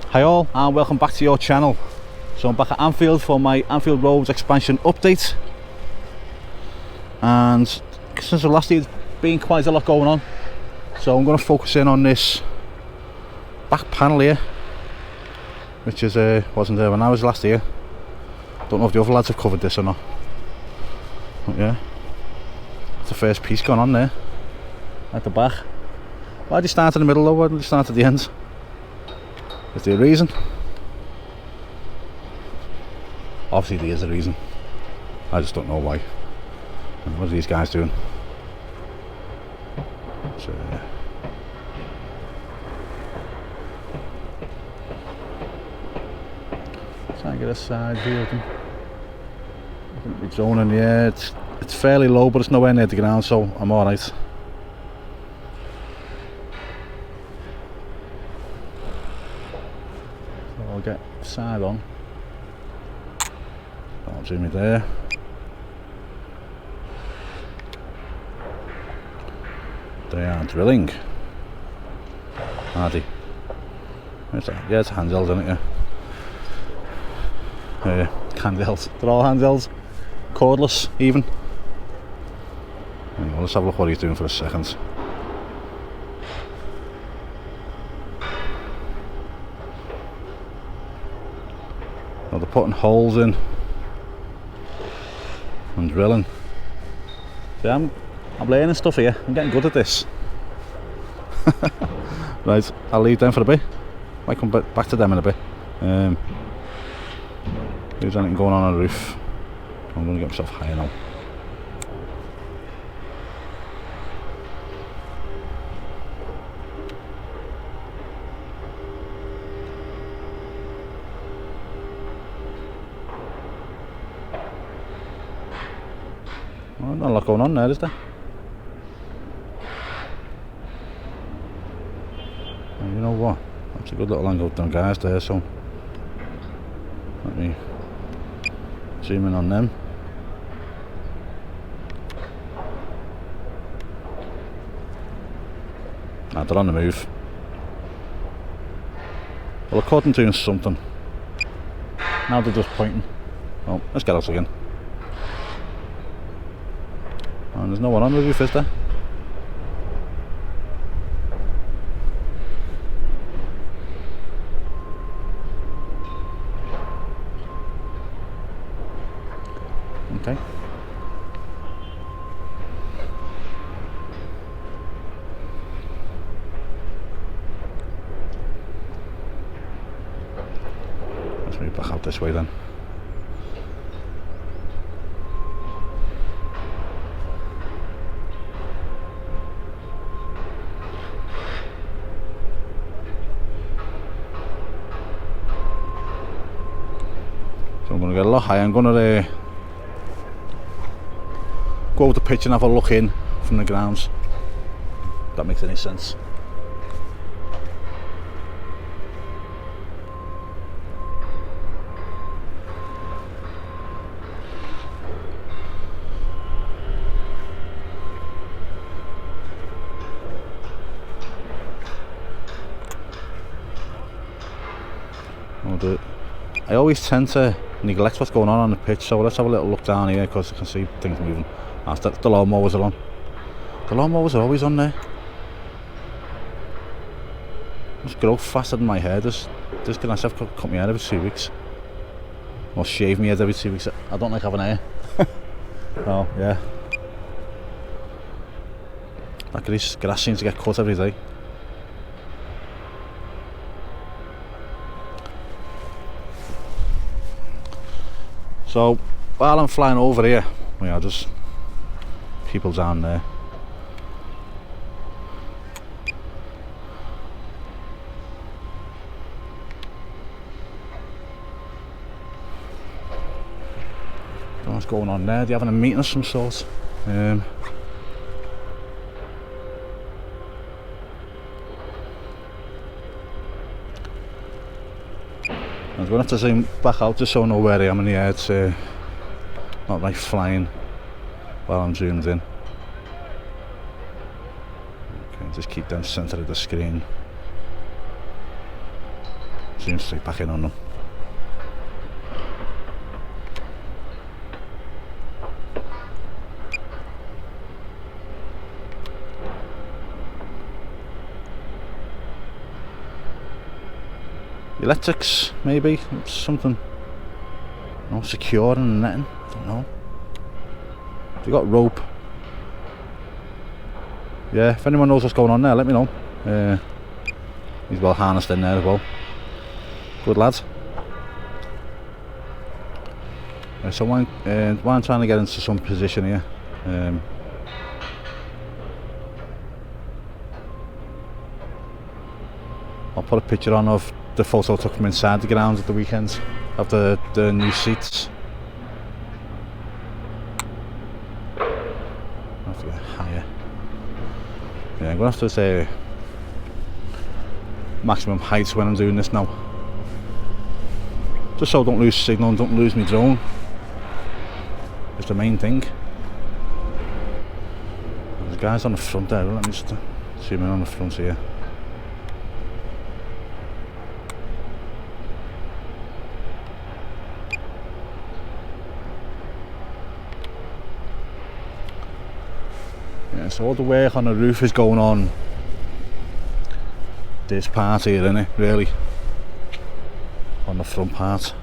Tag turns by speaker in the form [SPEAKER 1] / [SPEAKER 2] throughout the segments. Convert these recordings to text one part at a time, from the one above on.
[SPEAKER 1] Hi all, and welcome back to your channel. So I'm back at Anfield for my Anfield Road Expansion update, and since the last year there's been quite a lot going on, so I'm going to focus in on this back panel here, which is wasn't there when I was last here. Don't know if the other lads have covered this or not, but yeah, that's the first piece going on there at the back. Why did you start in the middle though? Why did you start at the end? Is there a reason? Obviously there is a reason, I just don't know why. And what are these guys doing? So, try and get a side view of them. I think we're zoning, yeah, it's fairly low, but it's nowhere near the ground, so I'm alright. So I'll get side on. I'll zoom it there. They are drilling, are they? Where's that? Yeah, it's handheld, isn't it? Yeah. Handheld. They're all handhelds. Cordless, even. Anyway, let's have a look what he's doing for a second. Now they're putting holes in and drilling. See, I'm learning stuff here. I'm getting good at this. Right, I'll leave them for a bit. Might come back to them in a bit. There's anything going on the roof. I'm going to get myself higher now. Well, not a lot going on there, is there? And you know what? That's a good little angle down guys there, so let me zoom in on them. Nah, they're on the move. Well, according to something. Now they're just pointing. Oh, let's get out again. And there's no one on the roof, is there? Okay. Let's move back out this way then. So I'm going to get a lot higher. I'm going to go over the pitch and have a look in from the grounds. If that makes any sense. I always tend to neglect what's going on the pitch, so let's have a little look down here because I can see things moving. After the lawnmowers are on. The lawnmowers are always on there. Must grow faster than my hair. This gonna have to cut my hair every 2 weeks. Or shave my head every 2 weeks. I don't like having hair. Oh yeah. That grass seems to get cut every day. So while I'm flying over here, we are just people down there. Don't know what's going on there. They're having a meeting of some sort. I'm going to have to zoom back out just so I know where I am in the air. It's not like flying while I'm zoomed in. Okay, just keep them centre of the screen. zoom straight back in on them. Electrics, maybe something, no, secure and netting. Don't know. They got rope. Yeah, if anyone knows what's going on there, let me know. He's well harnessed in there as well. Good lads. So while I'm trying to get into some position here, I'll put a picture on of the photo I took from inside the grounds at the weekend of the new seats. I'll have to get higher. Yeah, I'm gonna have to say maximum height when I'm doing this now, just so I don't lose signal and don't lose my drone. Is the main thing. There's guys on the front there. Let me just zoom in on the front here. Yeah, so all the work on the roof is going on this part here, isn't it, really? On the front part.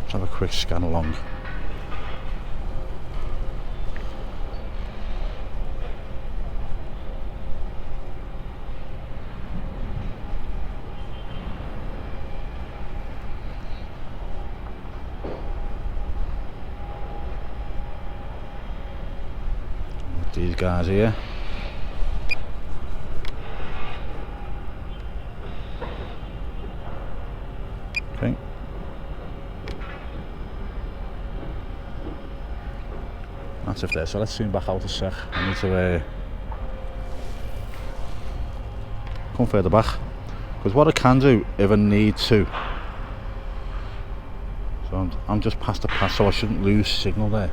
[SPEAKER 1] Let's have a quick scan along. These guys here. Okay. That's it there, so let's zoom back out a sec. I need to come further back, because what I can do if I need to, so I'm just past the pass, so I shouldn't lose signal there.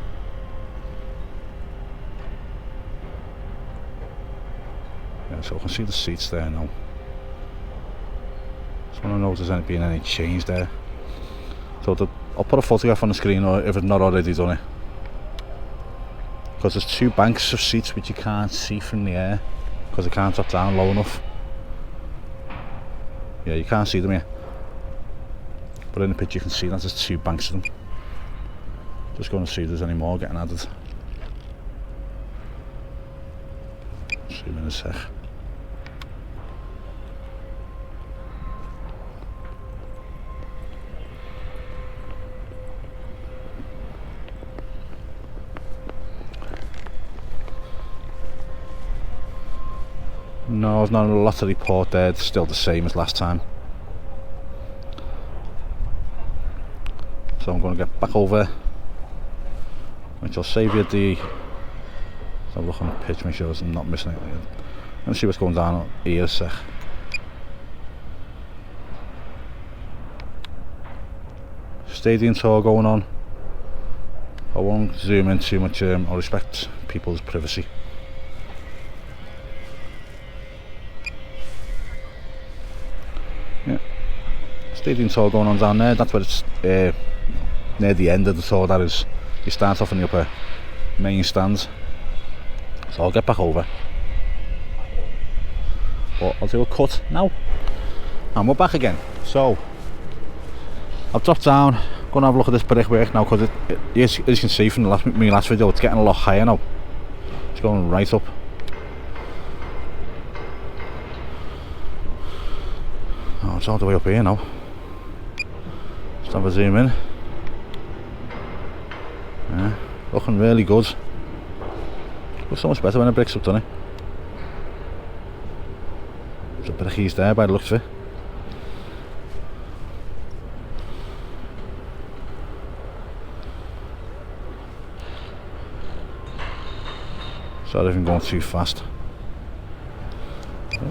[SPEAKER 1] Yeah, so I can see the seats there now. Just want to know if there's been any change there. So I'll put a photograph on the screen, or if it's not already done it, because there's two banks of seats which you can't see from the air because they can't drop down low enough. Yeah, you can't see them here, but in the picture you can see that there's two banks of them. Just going to see if there's any more getting added. Zoom in a sec. No, there's not a lot to report there. It's still the same as last time. So I'm going to get back over, which will save you the... Let's have a look on the pitch, make sure I'm not missing anything. Let me see what's going down here a sec. Stadium tour going on. I won't zoom in too much. I respect people's privacy. Yeah, stadium tour going on down there. That's where it's near the end of the tour. That is, you start off in the upper main stands. So I'll get back over, but I'll do a cut now and we're back again. So I've dropped down, gonna have a look at this brickwork now, because as you can see from my last video, it's getting a lot higher now. It's going right up. Oh, it's all the way up here now. Just have a zoom in. Yeah, looking really good. Looks so much better when the brick's up, doesn't it? There's a bit of keys there by the looks of it. Sorry if I'm going too fast.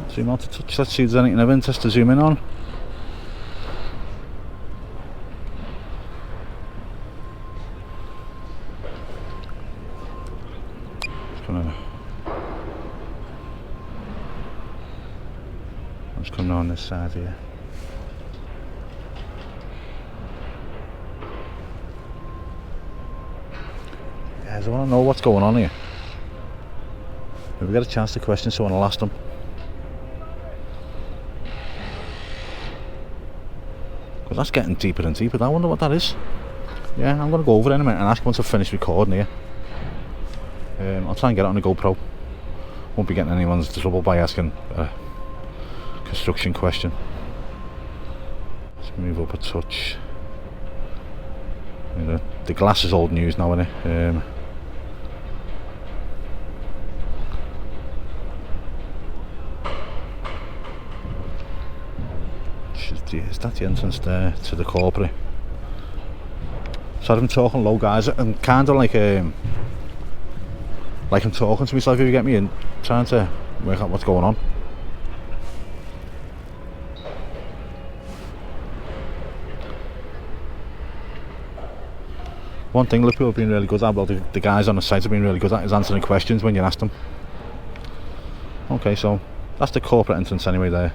[SPEAKER 1] Zoom out to touch, let's see if there's anything of interest to zoom in on. Let's come on this side here. Guys, I want to know what's going on here. If we get a chance to question someone, I'll ask them. Because that's getting deeper and deeper. I wonder what that is. Yeah, I'm going to go over it in a minute and ask once I've finished recording here. I'll try and get it on the GoPro. Won't be getting anyone's trouble by asking a construction question. Let's move up a touch. You know, the glass is old news now, isn't it? Is that the entrance there to the corporate? Sorry I'm talking low, guys. I'm kind of like I'm talking to myself, if you get me, and trying to work out what's going on. One thing Liverpool have been really good at, well, the guys on the site have been really good at, is answering questions when you ask them. Okay, so that's the corporate entrance anyway there.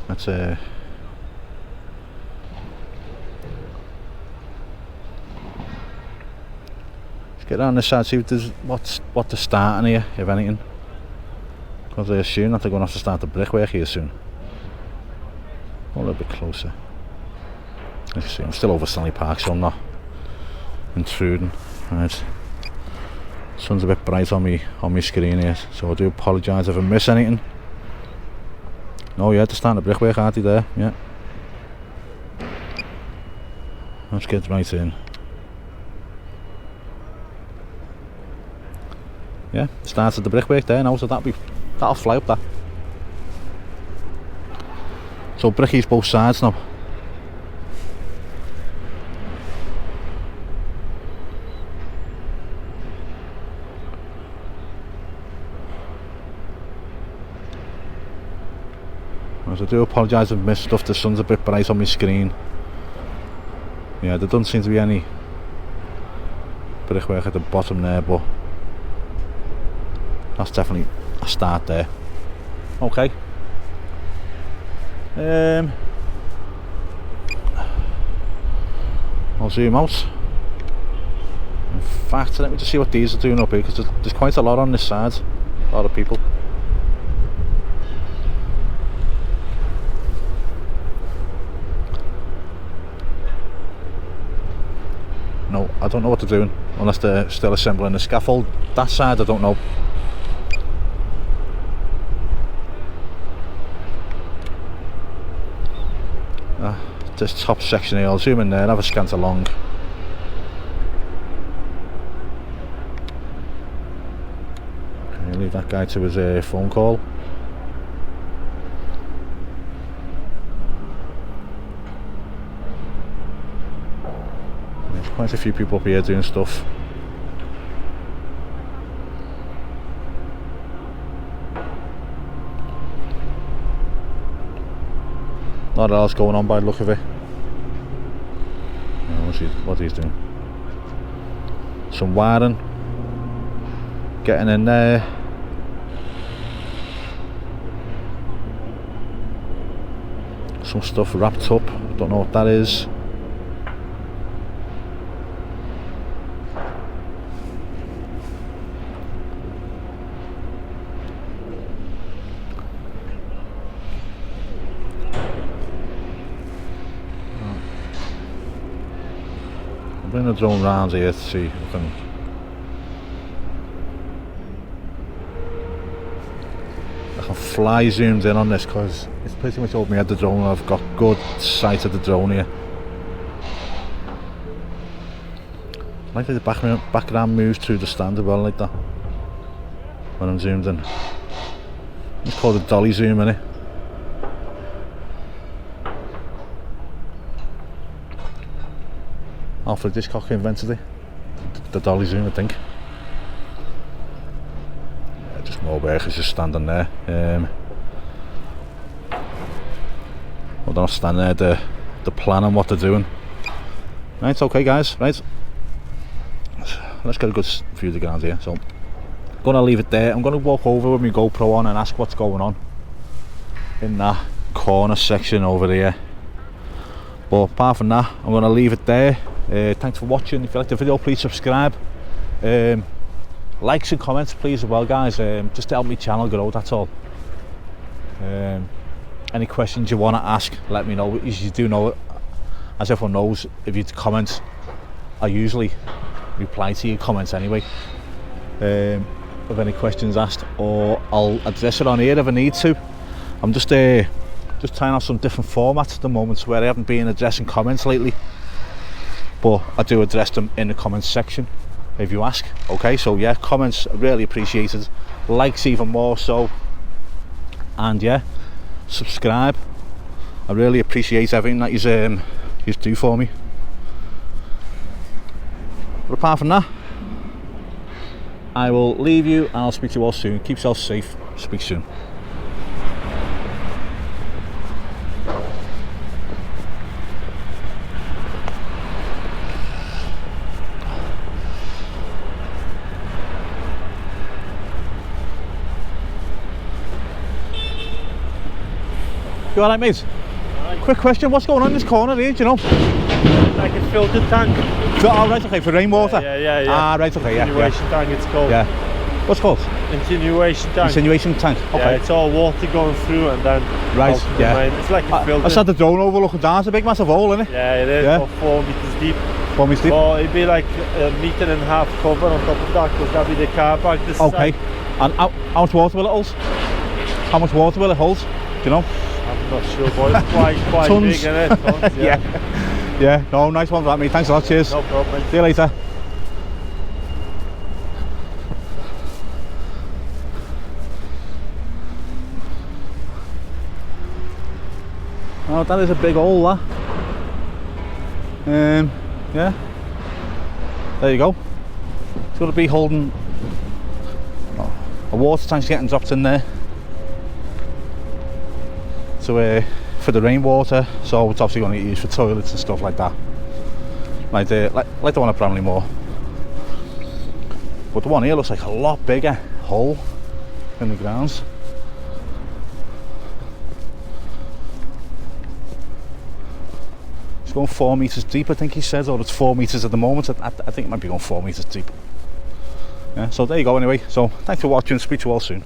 [SPEAKER 1] Let's get around this side, see if there's what they're starting here, if anything. Because I assume that they're going to have to start the brickwork here soon. A little bit closer. As you see, I'm still over Stanley Park, so I'm not intruding. Right. Sun's a bit bright on me screen here, so I do apologise if I miss anything. Oh yeah, they're starting the brickwork, aren't they there? Yeah. Let's get right in. Yeah, started the brickwork there now, so that'll fly up that. So brickies both sides now. As I do apologise if I missed stuff, the sun's a bit bright on my screen. Yeah, there doesn't seem to be any brickwork at the bottom there, but that's definitely a start there. Okay. I'll zoom out. In fact, let me just see what these are doing up here, because there's quite a lot on this side. A lot of people. No, I don't know what they're doing, unless they're still assembling the scaffold. That side I don't know. This top section here, I'll zoom in there and have a scant along. Okay, leave that guy to his phone call. There's quite a few people up here doing stuff. Not else going on by the look of it. What he's doing. Some wiring. Getting in there. Some stuff wrapped up. Don't know what that is. Bring the drone round here to see if I can fly zoomed in on this, because it's pretty much over my head, the drone. I've got good sight of the drone here. I like the background moves through the stand as well, like that, when I'm zoomed in. It's called a dolly zoom, innit? Alfred Hitchcock invented it, the dolly zoom, I think. Yeah, just more workers just standing there. Well, they're not standing there, they're planning what they're doing. Right, okay guys, right. Let's get a good view of the ground here. So, gonna leave it there. I'm gonna walk over with my GoPro on and ask what's going on in that corner section over there. But apart from that, I'm gonna leave it there. Thanks for watching. If you like the video, please subscribe. Likes and comments please as well, guys, just to help my channel grow, that's all. Any questions you want to ask, let me know. As you do know, as everyone knows, if you comment, I usually reply to your comments anyway, of any questions asked, or I'll address it on here if I need to. I'm just trying out some different formats at the moment where I haven't been addressing comments lately, but I do address them in the comments section if you ask. Okay, so yeah, comments are really appreciated, likes even more so, and yeah, subscribe. I really appreciate everything that you do for me. But apart from that, I will leave you and I'll speak to you all soon. Keep yourself safe. Speak soon. You alright, mate?
[SPEAKER 2] Right.
[SPEAKER 1] Quick question, what's going on in this corner here, do you know?
[SPEAKER 2] Like a filtered tank.
[SPEAKER 1] Oh, right, okay, for rainwater?
[SPEAKER 2] Yeah.
[SPEAKER 1] Ah, right, okay, yeah.
[SPEAKER 2] Insinuation tank, it's called.
[SPEAKER 1] Yeah. What's it called?
[SPEAKER 2] Insinuation tank.
[SPEAKER 1] Insinuation tank, okay.
[SPEAKER 2] Yeah, it's all water going through and then
[SPEAKER 1] right,
[SPEAKER 2] out to the
[SPEAKER 1] yeah.
[SPEAKER 2] main. It's like a filter.
[SPEAKER 1] I saw the drone over looking down, it's a big massive hole, isn't it?
[SPEAKER 2] Yeah, it is,
[SPEAKER 1] yeah.
[SPEAKER 2] about 4 meters deep.
[SPEAKER 1] 4 meters deep?
[SPEAKER 2] Or it'd be like a metre and a half cover on top of that, because that'd be the car park this
[SPEAKER 1] okay.
[SPEAKER 2] side.
[SPEAKER 1] And how much water will it hold? How much water will it hold? Do you know?
[SPEAKER 2] I'm not sure, but it's quite
[SPEAKER 1] Tons.
[SPEAKER 2] big, isn't it? Tons,
[SPEAKER 1] yeah. Yeah, no, nice one for that, mate. Thanks a lot, cheers.
[SPEAKER 2] No problem.
[SPEAKER 1] See you later. Oh, that is a big hole, that. Yeah. There you go. It's going to be holding a water tank's getting dropped in there to for the rainwater, so it's obviously going to get used for toilets and stuff like that, like the one at Bramley Moor. But the one here looks like a lot bigger hole in the grounds. It's going 4 meters deep, I think he said, or it's 4 meters at the moment. I think it might be going 4 meters deep. Yeah, so there you go anyway. So thanks for watching, speak to you all soon.